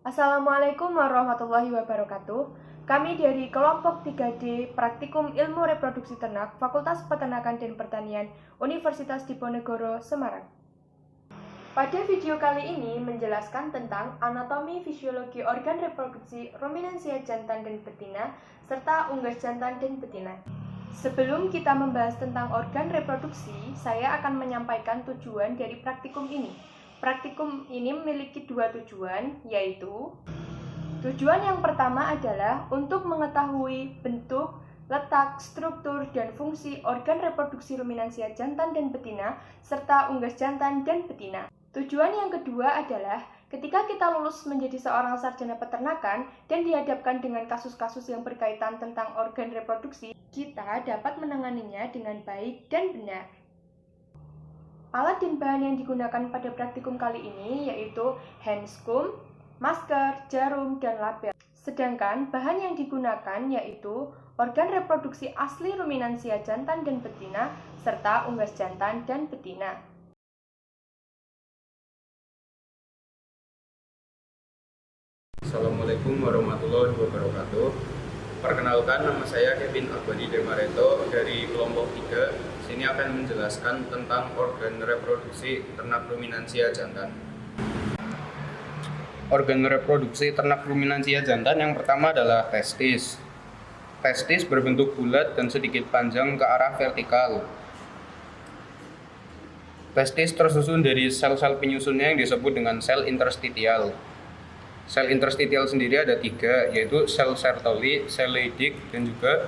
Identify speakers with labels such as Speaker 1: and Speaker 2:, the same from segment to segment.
Speaker 1: Assalamualaikum warahmatullahi wabarakatuh. Kami dari kelompok 3D Praktikum Ilmu Reproduksi Ternak Fakultas Peternakan dan Pertanian Universitas Diponegoro, Semarang. Pada video kali ini menjelaskan tentang anatomi fisiologi organ reproduksi ruminansia jantan dan betina serta unggas jantan dan betina. Sebelum kita membahas tentang organ reproduksi, saya akan menyampaikan tujuan dari praktikum ini. Praktikum ini memiliki dua tujuan, yaitu tujuan yang pertama adalah untuk mengetahui bentuk, letak, struktur, dan fungsi organ reproduksi ruminansia jantan dan betina, serta unggas jantan dan betina. Tujuan yang kedua adalah ketika kita lulus menjadi seorang sarjana peternakan dan dihadapkan dengan kasus-kasus yang berkaitan tentang organ reproduksi, kita dapat menanganinya dengan baik dan benar. Alat dan bahan yang digunakan pada praktikum kali ini yaitu handscomb, masker, jarum, dan label. Sedangkan bahan yang digunakan yaitu organ reproduksi asli ruminansia jantan dan betina serta unggas jantan dan betina.
Speaker 2: Assalamualaikum warahmatullahi wabarakatuh. Perkenalkan, nama saya Kevin Albani Demareto dari kelompok 3. Sini akan menjelaskan tentang organ reproduksi ternak ruminansia jantan. Organ reproduksi ternak ruminansia jantan yang pertama adalah testis. Testis berbentuk bulat dan sedikit panjang ke arah vertikal. Testis tersusun dari sel-sel penyusunnya yang disebut dengan sel interstitial. Sel interstitial sendiri ada 3, yaitu sel Sertoli, sel Leydig, dan juga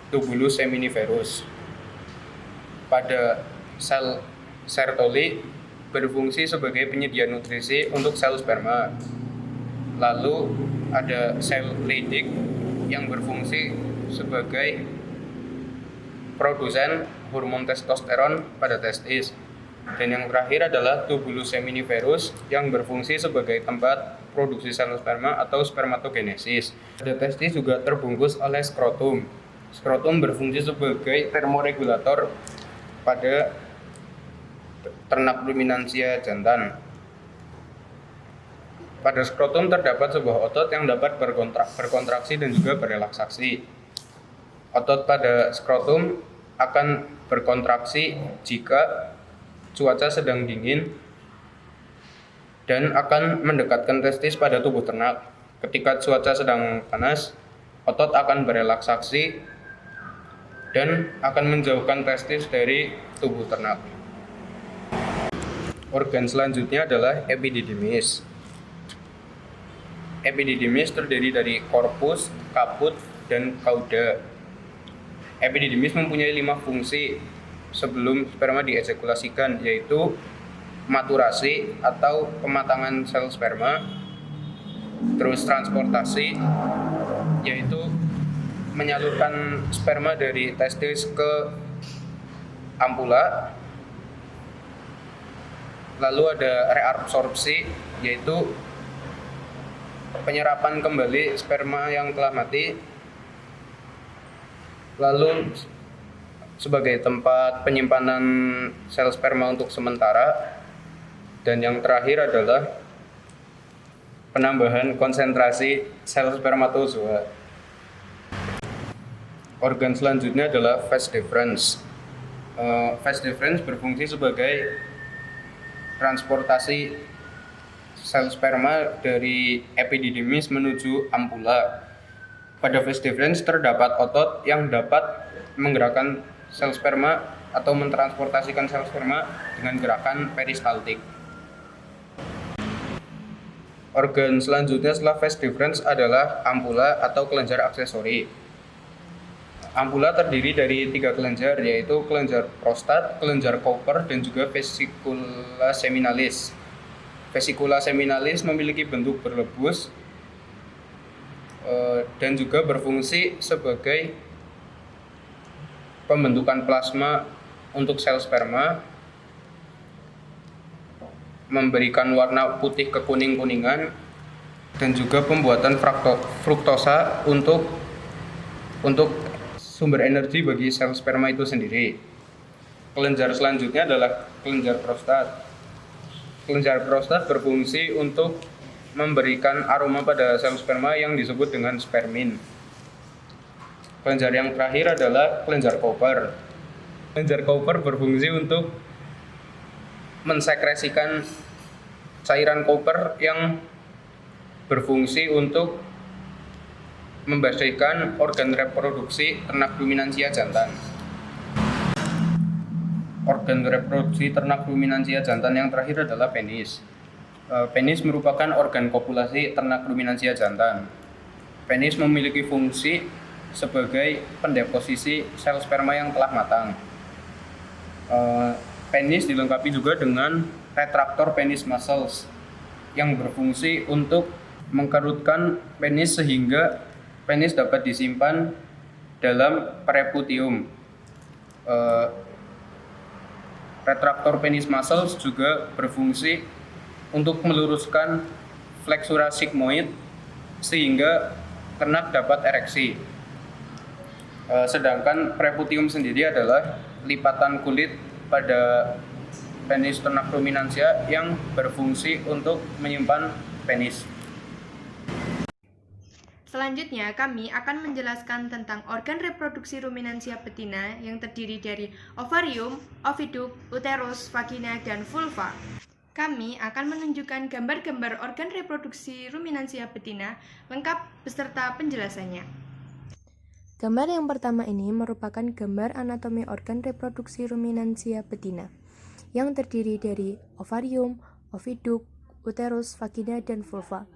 Speaker 2: tubulus seminiferus. Pada sel Sertoli berfungsi sebagai penyedia nutrisi untuk sel sperma. Lalu ada sel Leydig yang berfungsi sebagai produsen hormon testosteron pada testis. Dan yang terakhir adalah tubulus seminiferus yang berfungsi sebagai tempat produksi sel sperma atau spermatogenesis. Pada testis juga terbungkus oleh skrotum. Skrotum berfungsi sebagai termoregulator pada ternak ruminansia jantan. Pada skrotum terdapat sebuah otot yang dapat berkontraksi dan juga berelaksasi. Otot pada skrotum akan berkontraksi jika cuaca sedang dingin dan akan mendekatkan testis pada tubuh ternak. Ketika cuaca sedang panas, otot akan berelaksasi dan akan menjauhkan testis dari tubuh ternak. Organ selanjutnya adalah epididymis. Epididymis terdiri dari korpus, kaput, dan cauda. Epididymis mempunyai 5 fungsi sebelum sperma diejakulasikan, yaitu maturasi atau pematangan sel sperma, terus transportasi, yaitu menyalurkan sperma dari testis ke ampula. Lalu ada reabsorpsi, yaitu penyerapan kembali sperma yang telah mati, lalu sebagai tempat penyimpanan sel sperma untuk sementara. Dan yang terakhir adalah penambahan konsentrasi sel spermatozoa. Organ selanjutnya adalah vas deferens. Vas deferens berfungsi sebagai transportasi sel sperma dari epididymis menuju ampula. Pada vas deferens terdapat otot yang dapat menggerakkan sel sperma atau mentransportasikan sel sperma dengan gerakan peristaltik. Organ selanjutnya setelah vas deferens adalah ampula atau kelenjar aksesori. Ampula terdiri dari 3 kelenjar, yaitu kelenjar prostat, kelenjar Cowper, dan juga vesicula seminalis. Vesicula seminalis memiliki bentuk berlebus dan juga berfungsi sebagai pembentukan plasma untuk sel sperma, memberikan warna putih ke kuning-kuningan, dan juga pembuatan fruktosa untuk sumber energi bagi sel sperma itu sendiri. Kelenjar selanjutnya adalah kelenjar prostat. Kelenjar prostat berfungsi untuk memberikan aroma pada sel sperma yang disebut dengan spermin. Kelenjar yang terakhir adalah kelenjar Cooper. Kelenjar Cooper berfungsi untuk mensekresikan cairan Cooper yang berfungsi untuk membersihkan organ reproduksi ternak ruminansia jantan. Organ reproduksi ternak ruminansia jantan yang terakhir adalah penis. Penis merupakan organ kopulasi ternak ruminansia jantan. Penis memiliki fungsi sebagai pendeposisi sel sperma yang telah matang. Penis dilengkapi juga dengan retraktor penis muscles yang berfungsi untuk mengkerutkan penis sehingga penis dapat disimpan dalam pereputium. Retraktor penis muscles juga berfungsi untuk meluruskan flexura sigmoid sehingga ternak dapat ereksi. Sedangkan pereputium sendiri adalah lipatan kulit pada penis ternak ruminansia yang berfungsi untuk menyimpan penis.
Speaker 1: Selanjutnya, kami akan menjelaskan tentang organ reproduksi ruminansia betina yang terdiri dari ovarium, oviduk, uterus, vagina, dan vulva. Kami akan menunjukkan gambar-gambar organ reproduksi ruminansia betina lengkap beserta penjelasannya. Gambar yang pertama ini merupakan gambar anatomi organ reproduksi ruminansia betina yang terdiri dari ovarium, oviduk, uterus, vagina, dan vulva.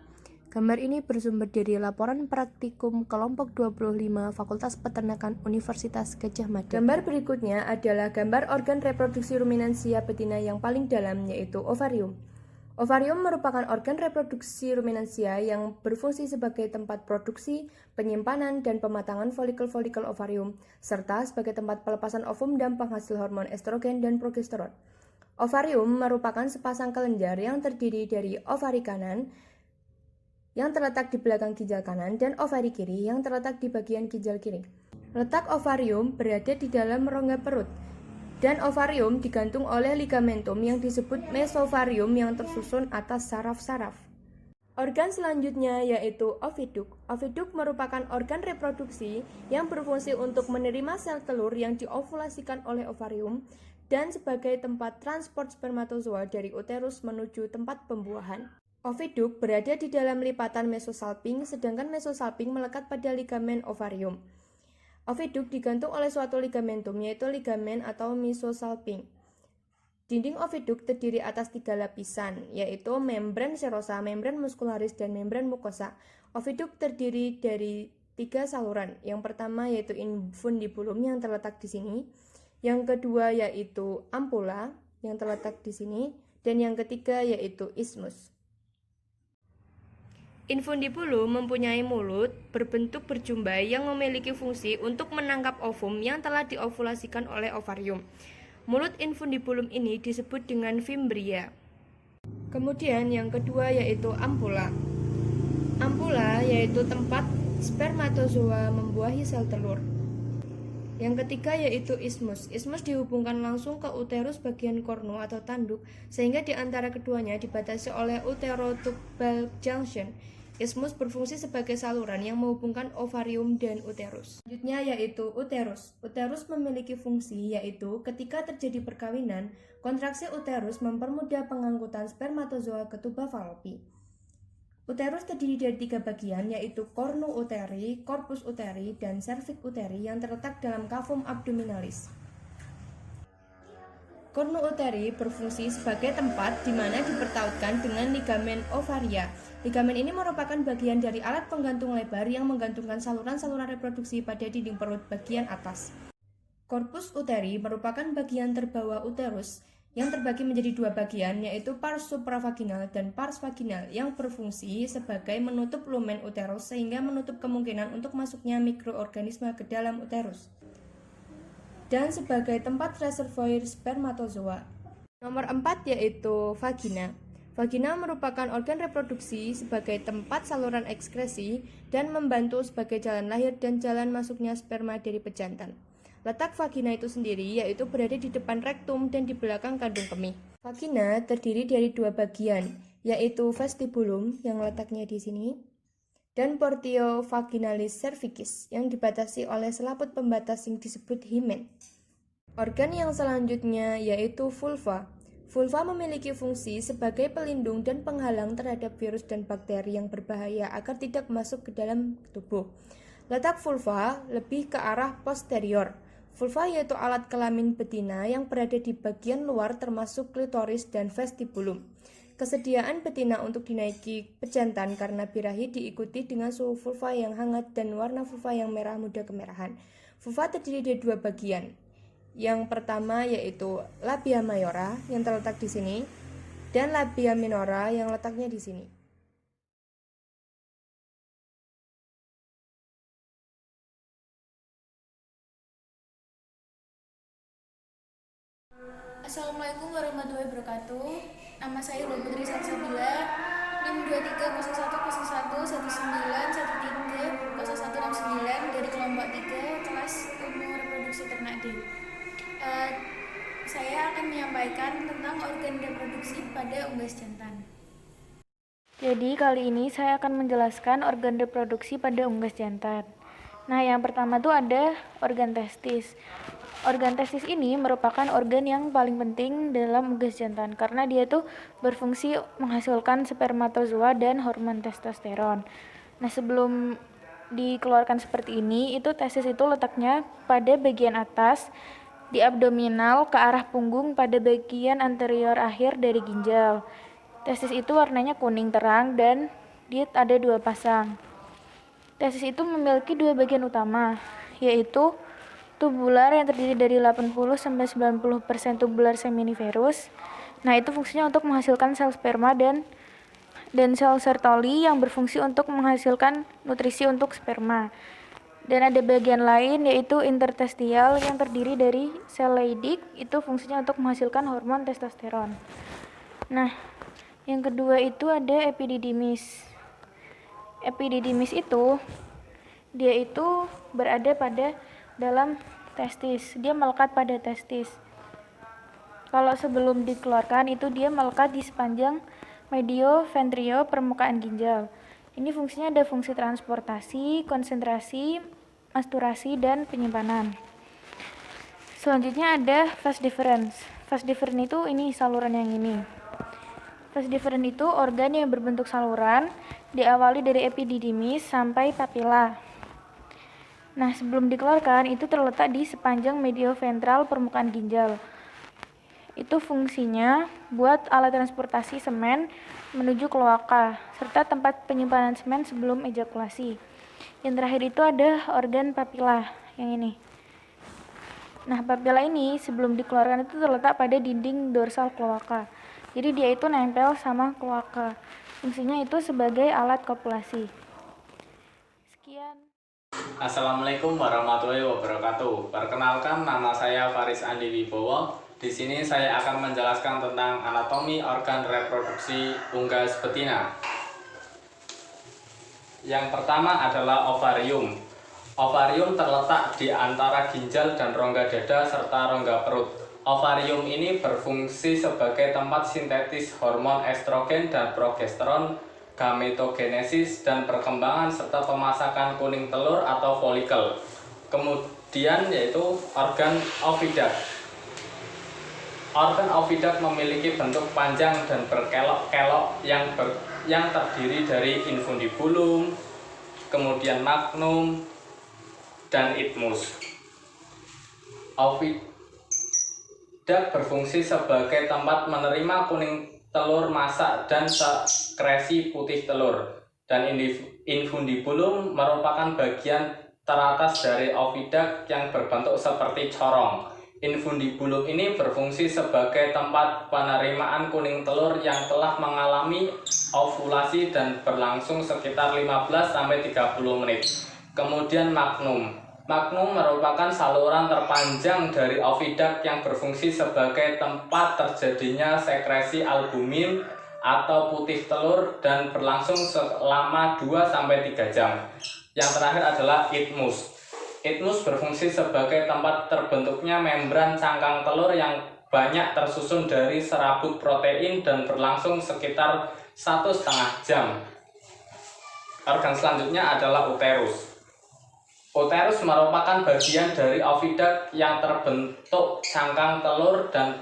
Speaker 1: Gambar ini bersumber dari laporan praktikum kelompok 25 Fakultas Peternakan Universitas Gadjah Mada. Gambar berikutnya adalah gambar organ reproduksi ruminansia betina yang paling dalam, yaitu ovarium. Ovarium merupakan organ reproduksi ruminansia yang berfungsi sebagai tempat produksi, penyimpanan, dan pematangan folikel-folikel ovarium, serta sebagai tempat pelepasan ovum dan penghasil hormon estrogen dan progesteron. Ovarium merupakan sepasang kelenjar yang terdiri dari ovari kanan, yang terletak di belakang ginjal kanan, dan ovari kiri yang terletak di bagian ginjal kiri. Letak ovarium berada di dalam rongga perut, dan ovarium digantung oleh ligamentum yang disebut mesovarium yang tersusun atas saraf-saraf. Organ selanjutnya yaitu oviduk. Oviduk merupakan organ reproduksi yang berfungsi untuk menerima sel telur yang diovulasikan oleh ovarium dan sebagai tempat transport spermatozoa dari uterus menuju tempat pembuahan. Oviduk berada di dalam lipatan mesosalping, sedangkan mesosalping melekat pada ligamen ovarium. Oviduk digantung oleh suatu ligamentum, yaitu ligamen atau mesosalping. Dinding oviduk terdiri atas 3 lapisan, yaitu membran serosa, membran muskularis, dan membran mukosa. Oviduk terdiri dari 3 saluran. Yang pertama yaitu infundibulum yang terletak di sini, yang kedua yaitu ampula yang terletak di sini, dan yang ketiga yaitu isthmus. Infundibulum mempunyai mulut berbentuk berjumbai yang memiliki fungsi untuk menangkap ovum yang telah diovulasikan oleh ovarium. Mulut infundibulum ini disebut dengan fimbria. Kemudian yang kedua yaitu ampula. Ampula yaitu tempat spermatozoa membuahi sel telur. Yang ketiga yaitu isthmus. Isthmus dihubungkan langsung ke uterus bagian kornu atau tanduk, sehingga di antara keduanya dibatasi oleh uterotubal junction. Isthmus berfungsi sebagai saluran yang menghubungkan ovarium dan uterus. Selanjutnya yaitu uterus. Uterus memiliki fungsi yaitu ketika terjadi perkawinan, kontraksi uterus mempermudah pengangkutan spermatozoa ke tuba falopi. Uterus terdiri dari 3 bagian, yaitu cornu uteri, corpus uteri, dan cervix uteri yang terletak dalam cavum abdominalis. Cornu uteri berfungsi sebagai tempat di mana dipertautkan dengan ligamen ovaria. Ligamen ini merupakan bagian dari alat penggantung lebar yang menggantungkan saluran-saluran reproduksi pada dinding perut bagian atas. Corpus uteri merupakan bagian terbawah uterus yang terbagi menjadi 2 bagian, yaitu pars supravaginal dan pars vaginal, yang berfungsi sebagai menutup lumen uterus sehingga menutup kemungkinan untuk masuknya mikroorganisme ke dalam uterus, dan sebagai tempat reservoir spermatozoa. Nomor 4 yaitu vagina. Vagina merupakan organ reproduksi sebagai tempat saluran ekskresi dan membantu sebagai jalan lahir dan jalan masuknya sperma dari pejantan. Letak vagina itu sendiri yaitu berada di depan rektum dan di belakang kandung kemih. Vagina terdiri dari 2 bagian, yaitu vestibulum yang letaknya di sini, dan portio vaginalis cervicis yang dibatasi oleh selaput pembatas yang disebut himen. Organ yang selanjutnya yaitu vulva. Vulva memiliki fungsi sebagai pelindung dan penghalang terhadap virus dan bakteri yang berbahaya agar tidak masuk ke dalam tubuh. Letak vulva lebih ke arah posterior. Vulva yaitu alat kelamin betina yang berada di bagian luar termasuk klitoris dan vestibulum. Kesediaan betina untuk dinaiki pejantan karena birahi diikuti dengan suhu vulva yang hangat dan warna vulva yang merah muda kemerahan. Vulva terdiri dari dua bagian. Yang pertama yaitu labia mayora yang terletak di sini dan labia minora yang letaknya di sini.
Speaker 3: Assalamualaikum warahmatullahi wabarakatuh. Nama saya Lulu Putri Salsabila, NIM 23010191130169 dari kelompok 3 kelas ilmu reproduksi ternak D. Saya akan menyampaikan tentang organ reproduksi pada unggas jantan. Jadi kali ini saya akan menjelaskan organ reproduksi pada unggas jantan. Nah, yang pertama tuh ada organ testis. Organ testis ini merupakan organ yang paling penting dalam unggas jantan karena dia tuh berfungsi menghasilkan spermatozoa dan hormon testosteron. Nah, sebelum dikeluarkan seperti ini, itu testis itu letaknya pada bagian atas di abdominal ke arah punggung pada bagian anterior akhir dari ginjal. Testis itu warnanya kuning terang dan dia ada dua pasang. Testis itu memiliki dua bagian utama, yaitu tubular yang terdiri dari 80-90% tubular seminiferus. Nah, itu fungsinya untuk menghasilkan sel sperma dan sel Sertoli yang berfungsi untuk menghasilkan nutrisi untuk sperma. Dan ada bagian lain yaitu intertestial yang terdiri dari sel Leydig, itu fungsinya untuk menghasilkan hormon testosteron. Nah, yang kedua itu ada epididymis. Epididymis itu dia itu berada pada dalam testis, dia melekat pada testis. Kalau sebelum dikeluarkan itu dia melekat di sepanjang medioventrio permukaan ginjal. Ini fungsinya ada fungsi transportasi, konsentrasi, masturasi, dan penyimpanan. Selanjutnya ada vas deferens. Vas deferens itu ini saluran yang ini. Vas deferens itu organ yang berbentuk saluran, diawali dari epididymis sampai papila. Nah, sebelum dikeluarkan itu terletak di sepanjang medioventral permukaan ginjal. Itu fungsinya buat alat transportasi semen menuju kloaka, serta tempat penyimpanan semen sebelum ejakulasi. Yang terakhir itu ada organ papila, yang ini. Nah, papila ini sebelum dikeluarkan itu terletak pada dinding dorsal kloaka. Jadi dia itu nempel sama kloaka. Fungsinya itu sebagai alat kopulasi. Sekian.
Speaker 4: Assalamualaikum warahmatullahi wabarakatuh. Perkenalkan, nama saya Faris Andi Wibowo. Di sini saya akan menjelaskan tentang anatomi organ reproduksi unggas betina. Yang pertama adalah ovarium. Ovarium terletak di antara ginjal dan rongga dada serta rongga perut. Ovarium ini berfungsi sebagai tempat sintetis hormon estrogen dan progesteron, gametogenesis dan perkembangan serta pemasakan kuning telur atau folikel. Kemudian yaitu organ oviduct. Organ oviduct memiliki bentuk panjang dan berkelok-kelok yang terdiri dari infundibulum, kemudian magnum, dan isthmus. Oviduct berfungsi sebagai tempat menerima kuning telur masak dan sekresi putih telur, dan infundibulum merupakan bagian teratas dari oviduct yang berbentuk seperti corong. Infundibulum ini berfungsi sebagai tempat penerimaan kuning telur yang telah mengalami ovulasi dan berlangsung sekitar 15-30 menit. Kemudian magnum. Magnum merupakan saluran terpanjang dari oviduct yang berfungsi sebagai tempat terjadinya sekresi albumin atau putih telur dan berlangsung selama 2-3 jam. Yang terakhir adalah isthmus. Isthmus berfungsi sebagai tempat terbentuknya membran cangkang telur yang banyak tersusun dari serabut protein dan berlangsung sekitar 1,5 jam. Organ selanjutnya adalah uterus. Uterus merupakan bagian dari oviduct yang terbentuk cangkang telur dan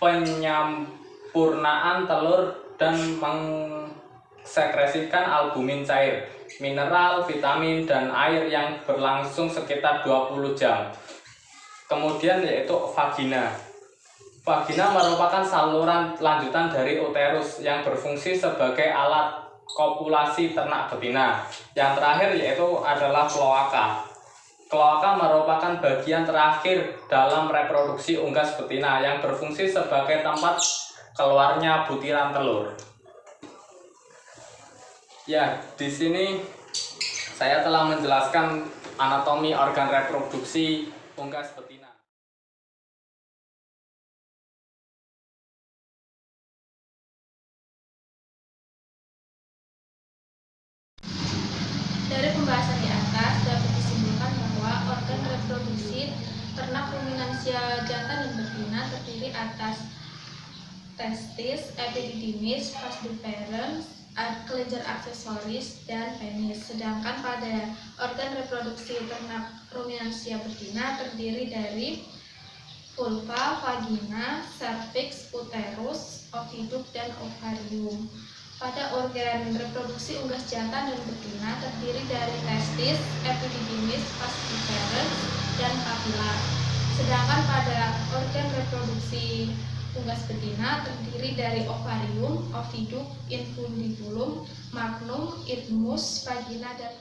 Speaker 4: penyampurnaan telur dan mengsekresikan albumin cair, mineral, vitamin, dan air yang berlangsung sekitar 20 jam. Kemudian yaitu vagina. Vagina merupakan saluran lanjutan dari uterus yang berfungsi sebagai alat kopulasi ternak betina. Yang terakhir yaitu adalah kloaka. Kloaka merupakan bagian terakhir dalam reproduksi unggas betina yang berfungsi sebagai tempat keluarnya butiran telur. Ya, di sini saya telah menjelaskan anatomi organ reproduksi unggas betina.
Speaker 3: Dari pembahasan di atas dapat disimpulkan bahwa organ reproduksi ternak ruminansia jantan dan betina terdiri atas testis, epididymis, vas deferens, kelenjar aksesoris, dan penis. Sedangkan pada organ reproduksi ternak ruminansia betina terdiri dari vulva, vagina, cervix, uterus, oviduct, dan ovarium. Pada organ reproduksi unggas jantan dan betina terdiri dari testis, epididymis, vas deferens, dan papilla. Sedangkan pada organ reproduksi unggas betina terdiri dari ovarium, oviduct, infundibulum, magnum, isthmus, vagina, dan